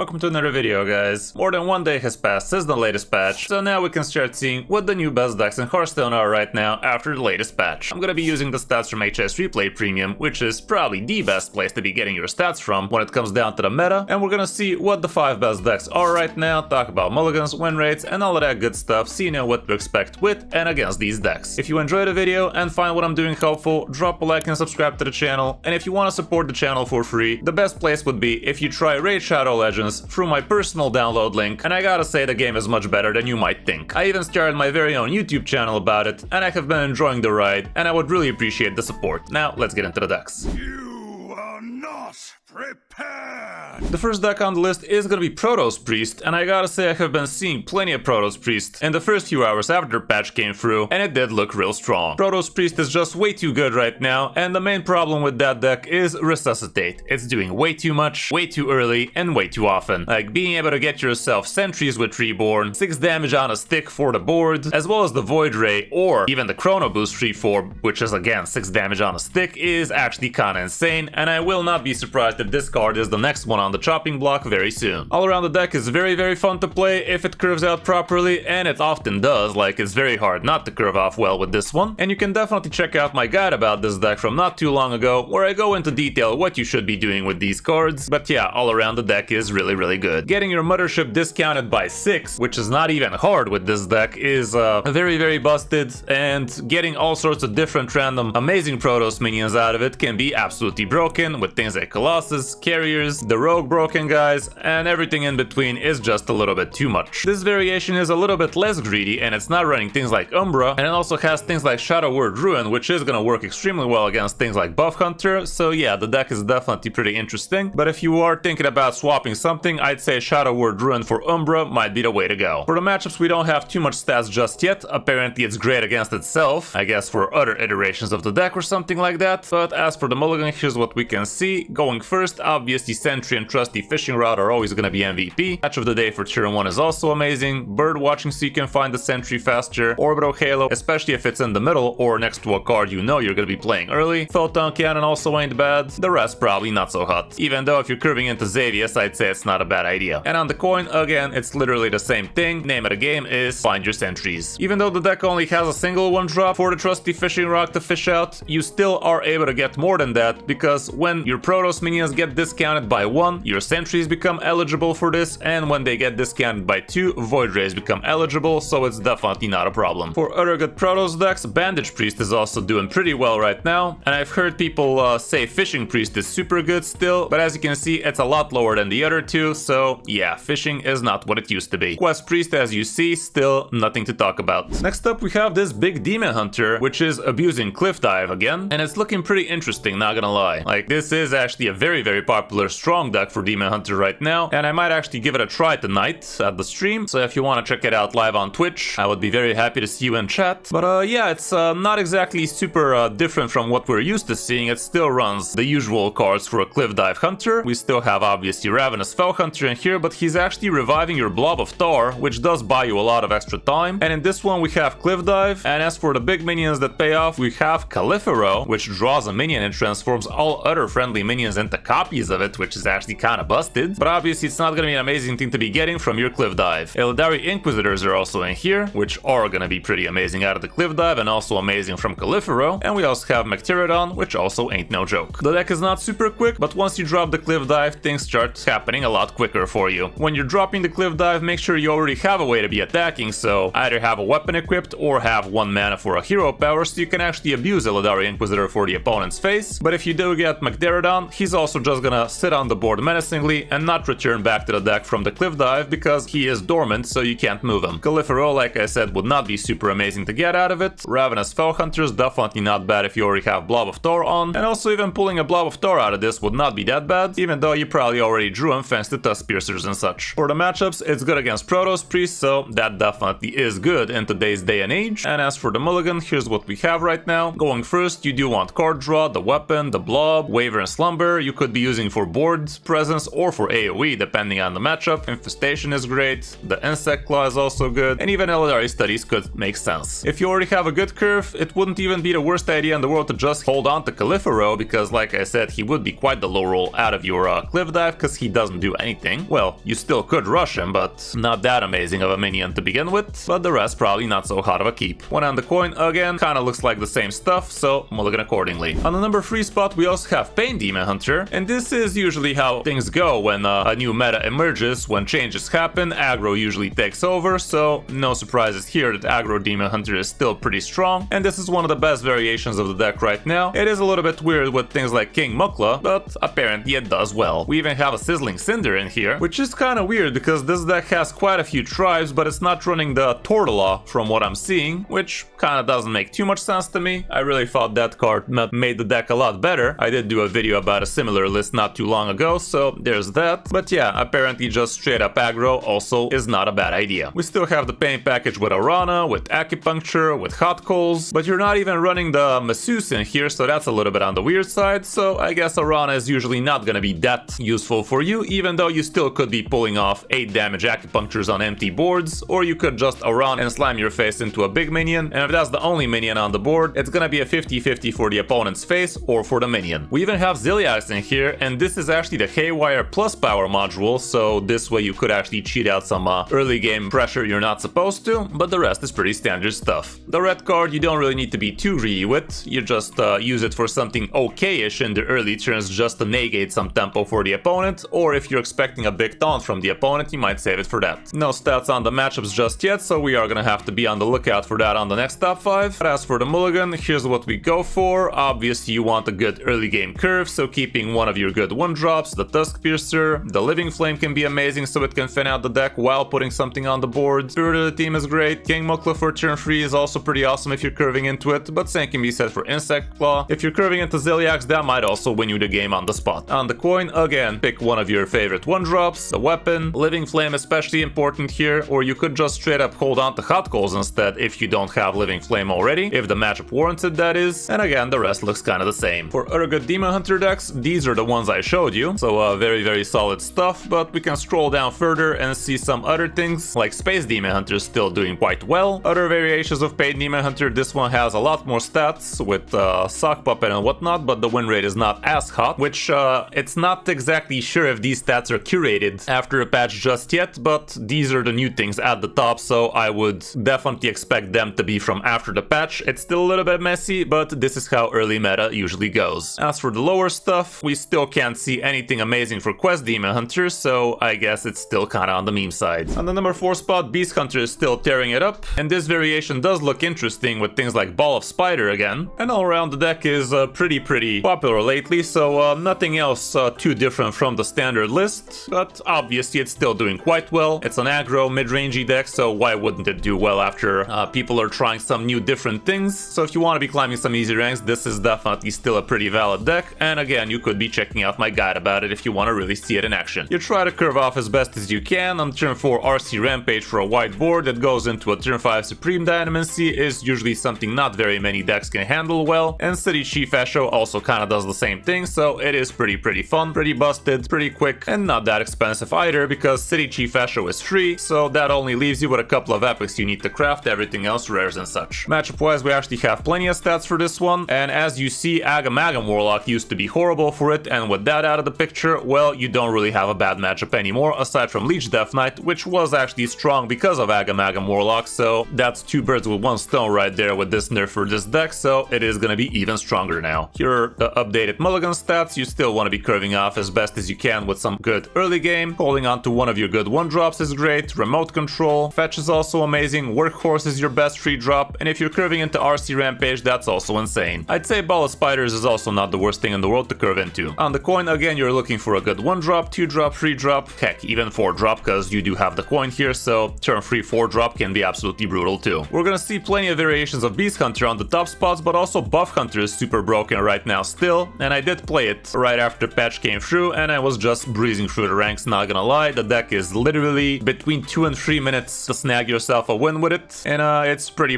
welcome to another video, guys. More than 1 day has passed since the latest patch, so now we can start seeing what the new best decks in Hearthstone are right now after the latest patch. I'm gonna be using the stats from HS Replay Premium, which is probably the best place to be getting your stats from when it comes down to the meta, and we're gonna see what the 5 best decks are right now, talk about mulligans, win rates, and all of that good stuff, so you know what to expect with and against these decks. If you enjoyed the video and find what I'm doing helpful, drop a like and subscribe to the channel, and if you want to support the channel for free, the best place would be if you try Raid Shadow Legends through my personal download link, and I gotta say the game is much better than you might think. I even started my very own YouTube channel about it, and I have been enjoying the ride, and I would really appreciate the support. Now, let's get into the decks. You are not prepared! The first deck on the list is gonna be Protoss Priest, and I gotta say I have been seeing plenty of Protoss Priest in the first few hours after the patch came through, and it did look real strong. Protoss Priest is just way too good right now, and the main problem with that deck is Resuscitate. It's doing way too much, way too early, and way too often. Like being able to get yourself Sentries with Reborn, 6 damage on a stick for the board, as well as the Void Ray, or even the Chrono Boost Reform, which is again 6 damage on a stick, is actually kinda insane, and I will not be surprised if this card is the next one on the chopping block very soon. All around the deck is very fun to play if it curves out properly, and it often does. Like, it's very hard not to curve off well with this one, and you can definitely check out my guide about this deck from not too long ago, where I go into detail what you should be doing with these cards. But yeah, all around the deck is really good. Getting your Mothership discounted by 6, which is not even hard with this deck, is very busted, and getting all sorts of different random amazing Protoss minions out of it can be absolutely broken with things like Colossus, Carriers, the Rogue broken guys, and everything in between is just a little bit too much. This variation is a little bit less greedy, and it's not running things like Umbra, and it also has things like Shadow Word Ruin, which is gonna work extremely well against things like Buff Hunter, so yeah, the deck is definitely pretty interesting. But if you are thinking about swapping something, I'd say Shadow Word Ruin for Umbra might be the way to go. For the matchups, we don't have too much stats just yet. Apparently it's great against itself, I guess for other iterations of the deck or something like that. But as for the mulligan, here's what we can see. Going first, obviously Sentry and Trusty Fishing Rod are always gonna be MVP. Match of the day for turn 1 is also amazing. Bird Watching so you can find the Sentry faster. Orbital Halo, especially if it's in the middle or next to a card you know you're gonna be playing early. Photon Cannon also ain't bad. The rest probably not so hot. Even though if you're curving into Xavius, I'd say it's not a bad idea. And on the coin, again, it's literally the same thing. Name of the game is Find Your Sentries. Even though the deck only has a single 1-drop for the Trusty Fishing Rod to fish out, you still are able to get more than that, because when your Protoss minions get discounted by 1, your Sentries become eligible for this, and when they get discounted by 2, Void Rays become eligible, so it's definitely not a problem. For other good Protoss decks, Bandage Priest is also doing pretty well right now, and I've heard people say Fishing Priest is super good still, but as you can see, it's a lot lower than the other two, so yeah, Fishing is not what it used to be. Quest Priest, as you see, still nothing to talk about. Next up, we have this big Demon Hunter, which is abusing Cliff Dive again, and it's looking pretty interesting, not gonna lie. Like, this is actually a very popular strong deck for Demon Hunter right now, and I might actually give it a try tonight at the stream, so if you want to check it out live on Twitch, I would be very happy to see you in chat. But yeah, it's not exactly super different from what we're used to seeing. It still runs the usual cards for a Cliff Dive Hunter. We still have obviously Ravenous Fell Hunter in here, but he's actually reviving your Blob of Tar, which does buy you a lot of extra time. And in this one we have Cliff Dive, and as for the big minions that pay off, we have Califero, which draws a minion and transforms all other friendly minions into copies of it, which is actually kinda busted. But obviously it's not gonna be an amazing thing to be getting from your Cliff Dive. Illidari Inquisitors are also in here, which are gonna be pretty amazing out of the Cliff Dive, and also amazing from Califero. And we also have Macterodon, which also ain't no joke. The deck is not super quick, but once you drop the Cliff Dive, things start happening a lot quicker for you. When you're dropping the Cliff Dive, make sure you already have a way to be attacking, so either have a weapon equipped or have 1 mana for a hero power, so you can actually abuse Illidari Inquisitor for the opponent's face. But if you do get Macterodon, he's also just gonna sit on the board menacingly and not return back to the deck from the Cliff Dive, because he is dormant, so you can't move him. Califero, like I said, would not be super amazing to get out of it. Ravenous Fell Hunter is definitely not bad if you already have Blob of Tar on, and also even pulling a Blob of Tar out of this would not be that bad, even though you probably already drew him thanks to Tusk Piercers and such. For the matchups, it's good against Protoss Priest, so that definitely is good in today's day and age. And as for the mulligan, here's what we have right now. Going first, you do want card draw, the weapon, the blob, Waver and Slumber. You could be using for board presence or for AoE depending on the matchup. Infestation is great, the Insect Claw is also good, and even Elderary Studies could make sense. If you already have a good curve, it wouldn't even be the worst idea in the world to just hold on to Califero, because like I said, he would be quite the low roll out of your Cliff Dive because he doesn't do anything. Well, you still could rush him, but not that amazing of a minion to begin with, but the rest probably not so hot of a keep. One on the coin, again, kinda looks like the same stuff, so mulligan accordingly. On the number 3 spot, we also have Pain Demon Hunter, and this is usually how things go when a new meta emerges. When changes happen, aggro usually takes over, so no surprises here that aggro Demon Hunter is still pretty strong, and this is one of the best variations of the deck right now. It is a little bit weird with things like King Mukla, but apparently it does well. We even have a Sizzling Cinder in here, which is kinda weird because this deck has quite a few tribes, but it's not running the Tortola from what I'm seeing, which kinda doesn't make too much sense to me. I really thought that card made the deck a lot better. I did do a video about a similar list not too long ago, so there's that. But yeah, apparently just straight up aggro also is not a bad idea. We still have the Pain package with Arana, with Acupuncture, with Hot Coals, but you're not even running the Masseuse in here, so that's a little bit on the weird side. So I guess Arana is usually not gonna be that useful for you, even though you still could be pulling off 8 damage Acupunctures on empty boards, or you could just Arana and slam your face into a big minion, and if that's the only minion on the board, it's gonna be a 50-50 for the opponent's face or for the minion. We even have Ziliax in here, and this is actually the Haywire plus power module, so this way you could actually cheat out some early game pressure you're not supposed to, but the rest is pretty standard stuff. The red card you don't really need to be too greedy with, you just use it for something okay-ish in the early turns just to negate some tempo for the opponent, or if you're expecting a big taunt from the opponent, you might save it for that. No stats on the matchups just yet, so we are gonna have to be on the lookout for that on the next top 5. But as for the mulligan, here's what we go for. Obviously you want a good early game curve, so keeping one of your good 1-drops, the Tusk Piercer, the Living Flame can be amazing so it can thin out the deck while putting something on the board. Spirit of the Team is great, King Mukla for turn 3 is also pretty awesome if you're curving into it, but same can be said for Insect Claw. If you're curving into Ziliax, that might also win you the game on the spot. On the coin, again, pick one of your favorite 1-drops, the weapon, Living Flame especially important here, or you could just straight up hold on to Hot Coals instead if you don't have Living Flame already, if the matchup warrants it, that is, and again, the rest looks kind of the same. For other good Demon Hunter decks, these are the ones I showed you, so very solid stuff, but we can scroll down further and see some other things, like Space Demon Hunter still doing quite well. Other variations of Paid Demon Hunter, this one has a lot more stats with Sock Puppet and whatnot, but the win rate is not as hot, which it's not exactly sure if these stats are curated after a patch just yet, but these are the new things at the top, so I would definitely expect them to be from after the patch. It's still a little bit messy, but this is how early meta usually goes. As for the lower stuff, we still can't see anything amazing for Quest Demon Hunter, so I guess it's still kinda on the meme side. On the number 4 spot, Beast Hunter is still tearing it up, and this variation does look interesting with things like Ball of Spider again, and all around the deck is pretty popular lately, so nothing else too different from the standard list, but obviously it's still doing quite well. It's an aggro mid-rangey deck, so why wouldn't it do well after people are trying some new different things? So if you want to be climbing some easy ranks, this is definitely still a pretty valid deck, and again, you could be checking out my guide about it if you want to really see it in action. You try to curve off as best as you can. On turn 4, RC Rampage for a white board that goes into a turn 5 Supreme Dynamancy is usually something not very many decks can handle well, and City Chief Esho also kinda does the same thing, so it is pretty fun, pretty busted, pretty quick, and not that expensive either, because City Chief Esho is free, so that only leaves you with a couple of epics you need to craft, everything else rares and such. Matchup wise, we actually have plenty of stats for this one, and as you see, Agamagam Warlock used to be horrible for it, and with that out of the picture, well, you don't really have a bad matchup anymore, aside from Leech Death Knight, which was actually strong because of Agamagam Warlock, so that's 2 birds with 1 stone right there with this nerf for this deck, so it is gonna be even stronger now. Here are the updated mulligan stats. You still want to be curving off as best as you can with some good early game. Holding on to one of your good 1-drops is great. Remote control. Fetch is also amazing. Workhorse is your best free drop, and if you're curving into RC Rampage, that's also insane. I'd say Ball of Spiders is also not the worst thing in the world to curve into. On the coin, again, you're looking for a good 1-drop, 2-drop, 3-drop, heck, even 4-drop, because you do have the coin here, so turn 3 4-drop can be absolutely brutal too. We're gonna see plenty of variations of Beast Hunter on the top spots, but also Buff Hunter is super broken right now still, and I did play it right after patch came through, and I was just breezing through the ranks, not gonna lie. The deck is literally between 2 and 3 minutes to snag yourself a win with it, and it's pretty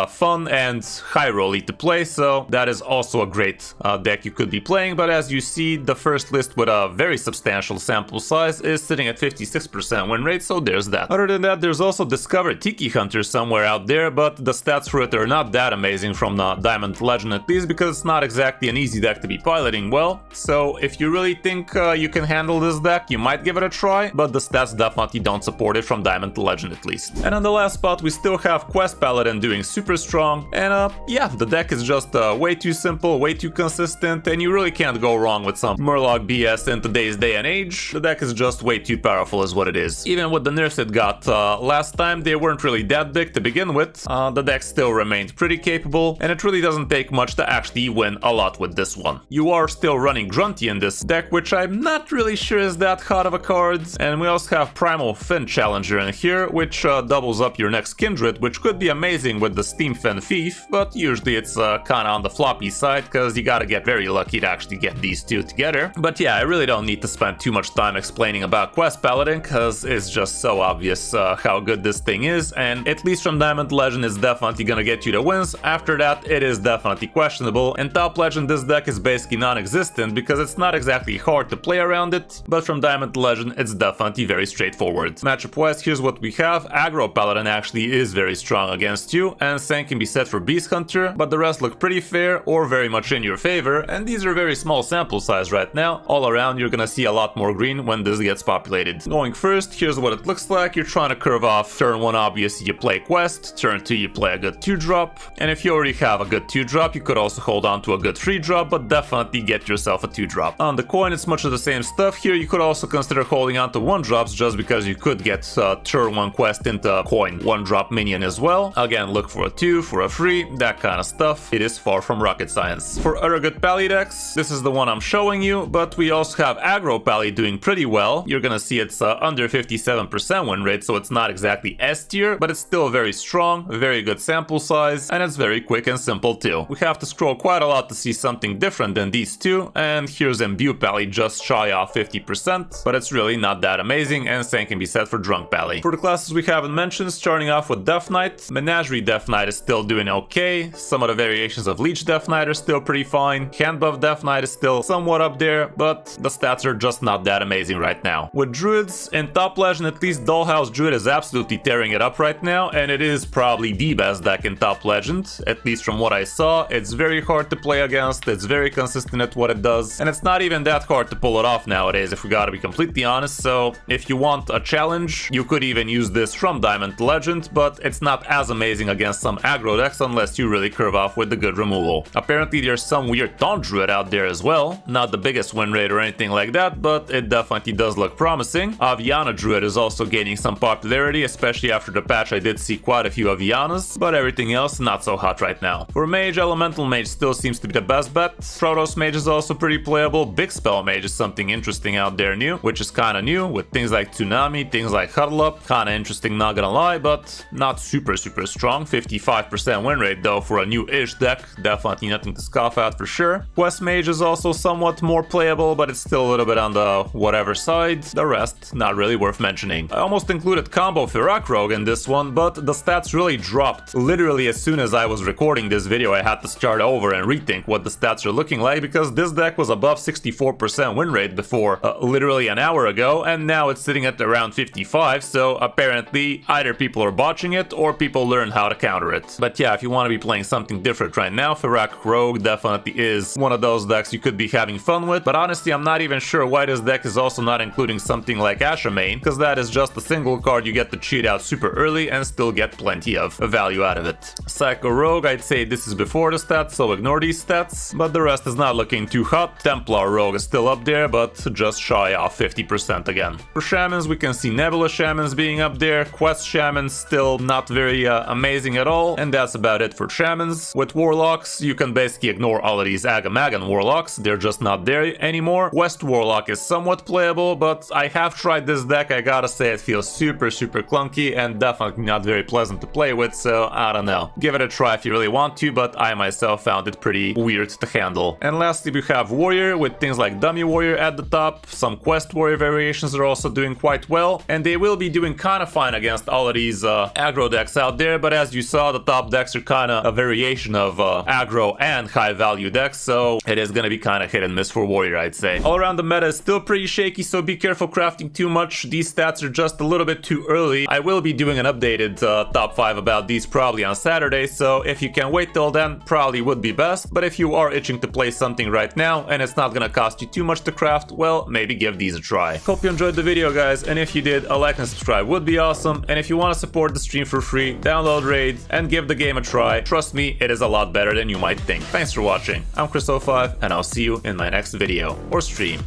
fun and high rolly to play, so that is also a great deck you could be playing. But as you see, the first list with a very substantial sample size is sitting at 56% win rate, so there's that. Other than that, there's also Discovered Tiki Hunter somewhere out there, but the stats for it are not that amazing from the Diamond Legend at least, because it's not exactly an easy deck to be piloting well. So if you really think you can handle this deck, you might give it a try, but the stats definitely don't support it from Diamond to Legend at least. And on the last spot, we still have Quest Paladin doing super strong, and yeah, the deck is just way too simple, way too consistent, and you really can't go wrong with some Murloc BS in today's day and age. The deck is just way too powerful is what it is. Even with the nerfs it got last time, they weren't really that big to begin with. The deck still remained pretty capable, and it really doesn't take much to actually win a lot with this one. You are still running Grunty in this deck, which I'm not really sure is that hot of a card, and we also have Primal Fin Challenger in here, which doubles up your next Kindred, which could be amazing with the Steam Fin Thief, but usually it's kinda on the floppy side, because you gotta get very lucky to actually get these two together. But yeah, I really don't need to spend too much time explaining about Quest Paladin, because it's just so obvious how good this thing is, and at least from Diamond Legend it's definitely gonna get you the wins. After that, it is definitely questionable, and Top Legend this deck is basically non-existent, because it's not exactly hard to play around it, but from Diamond Legend it's definitely very straightforward. Matchup wise, here's what we have. Aggro Paladin actually is very strong against you, and same can be said for Beast Hunter, but the rest look pretty fair or very much in your favor, and these are very small sample size right now. All around you're gonna see a lot more green when this gets populated. Going first, here's what it looks like. You're trying to curve off. Turn 1 obviously you play Quest, turn 2 you play a good 2-drop, and if you already have a good 2-drop you could also hold on to a good 3-drop, but definitely get yourself a 2-drop. On the coin it's much of the same stuff. Here you could also consider holding on to 1-drops just because you could get turn 1 Quest into coin 1-drop minion as well. Again, look for a 2, for a 3, that kind of stuff. It is far from rocket science. For other good Pally decks, this is the one I'm showing you, but we also have Aggro Pally doing pretty well. You're gonna see it's under 57% win rate, so it's not exactly S tier, but it's still very strong, very good sample size, and it's very quick and simple too. We have to scroll quite a lot to see something different than these two, and here's Imbue Pally just shy off 50%, but it's really not that amazing, and same can be said for Drunk Pally. For the classes we haven't mentioned, starting off with Death Knight, Menagerie Death Knight is still doing okay, some of the variations of Leech Death Knight are still pretty fine, Hand Buff Death Knight is still somewhat up there, but the stats are just not that amazing right now. With Druids, in Top Legend at least, Dollhouse Druid is absolutely tearing it up right now, and it is probably the best deck in Top Legend, at least from what I saw. It's very hard to play against, it's very consistent at what it does, and it's not even that hard to pull it off nowadays if we gotta be completely honest. So if you want a challenge, you could even use this from Diamond to Legend, but it's not as amazing against some aggro decks unless you really curve off with the good removal. Apparently there's some weird Taunt Druid out there as well, not the biggest win rate or anything like that, but it definitely does look promising. Aviana Druid is also gaining some popularity, especially after the patch. I did see quite a few Avianas, but everything else not so hot right now. For Mage, Elemental Mage still seems to be the best bet. Protoss Mage is also pretty playable. Big Spell Mage is something interesting out there new, which is kinda new, with things like Tsunami, things like Huddle Up. Kinda interesting, not gonna lie, but not super strong. 55% win rate though for a new-ish deck, definitely nothing to scoff at for sure. Quest Mage is also somewhat more playable, but it's still a little bit on the whatever side. The rest, not really worth mentioning. I almost included Combo Firak Rogue in this one, but the stats really dropped. Literally as soon as I was recording this video, I had to start over and rethink what the stats are looking like, because this deck was above 64% win rate before literally an hour ago, and now it's sitting at around 55, so apparently either people are botching it or people learn how to counter it. But yeah, if you want to be playing something different right now, Firak Rogue definitely is one of those decks you could be having fun with, but honestly I'm not even sure why this deck is also not including something like Asha Main, because that is just a single card you get to cheat out super early and still get plenty of value out of it. Psycho Rogue, I'd say this is before the stats, so ignore these stats, but the rest is not looking too hot. Templar Rogue is still up there, but just shy off 50% again. For Shamans, we can see Nebula Shamans being up there, Quest Shamans still not very amazing at all, and that's about it for Shamans. With Warlocks, you can basically ignore all of these Agamagan Warlocks, they're just not there anymore. West Warlock is somewhat playable, but I have tried this deck, I gotta say it feels super clunky and definitely not very pleasant to play with, so I don't know. Give it a try if you really want to, but I myself found it pretty weird to handle. And lastly we have Warrior, with things like Dummy Warrior at the top. Some Quest Warrior variations are also doing quite well, and they will be doing kind of fine against all of these aggro decks out there, but as you saw, the top decks are kind of a variation of aggro and high value decks, so it is going to be kind of hit and miss weakness for warrior, I'd say. All around the meta is still pretty shaky, so be careful crafting too much. These stats are just a little bit too early. I will be doing an updated top 5 about these probably on Saturday, so if you can wait till then, probably would be best. But if you are itching to play something right now and it's not gonna cost you too much to craft, well, maybe give these a try. Hope you enjoyed the video, guys, and if you did, a like and subscribe would be awesome. And if you want to support the stream for free, download raids and give the game a try. Trust me, it is a lot better than you might think. Thanks for watching. I'm Kris05, and I'll see you in my next video or stream.